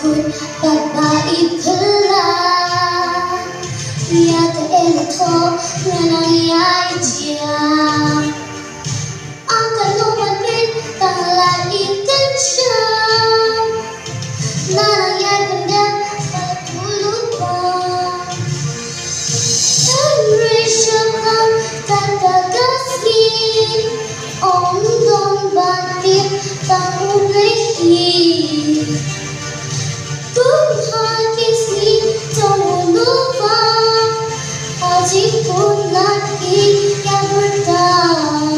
คุณbaik pula ya ke ento ngana ya dia akan lupa bintang lain kencang nana ya benda aku lupa Henry Syakam kata kasih Om Dong Batin tak ubehi Tuhan kisi jangan lupa Haji pun lagi yang bertahan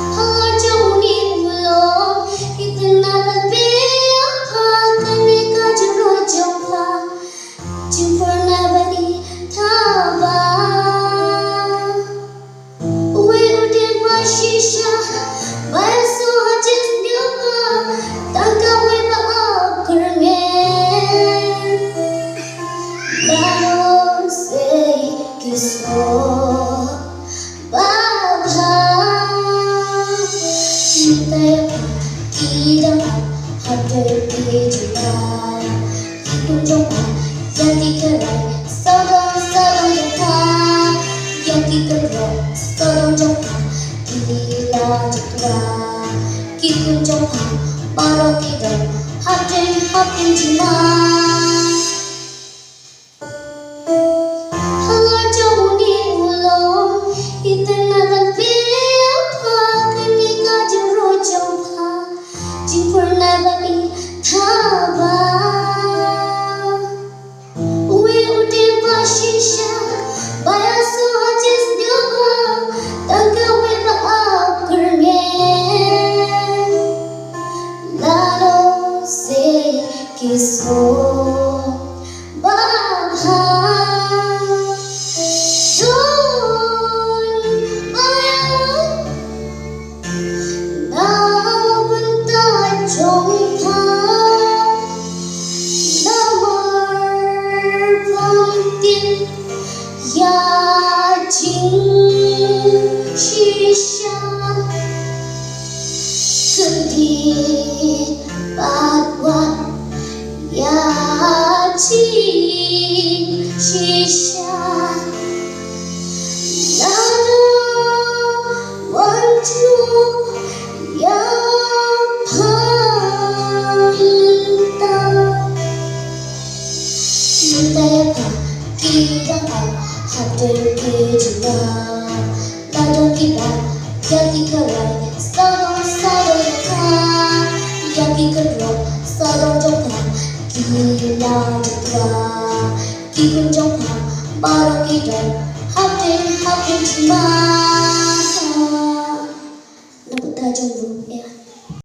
Halar jauh ni belum Kita nak lebih apa Kenika jero jumpa Jumpa nak beri tabah Uwe udin mashisha Bayasu hajis nyuka Tangka we maaf kermen Lalu say kisah Babha Nitaya tidak hadir di jalan Hidup jumpa yang dikerai Sorong-sorong jumpa Yang dikerai Sorong-jumpa Bila jumpa Kikun jumpa Baru tidak Hadir jumpa Halar jauh ni ulung Kita nak lebih apa Kenika jero jumpa Jumpa nak beri tabah Uwe udin mashisha Bayasu hajis nyuka Tangka we maaf kermen Lalu say kisah Babha Sun bayang Na bentar jumpa Namar pangtin Ya jing shisha Kedih badwan Ya jing shisha Lalu wanju Ya pantang Nitaya kita hadir di jalan Lalu kita yang dikerai Sorong-sorong jumpa Yang dikerai Sorong jumpa Gila jumpa Kikun jumpa Baru kita hadir jumpa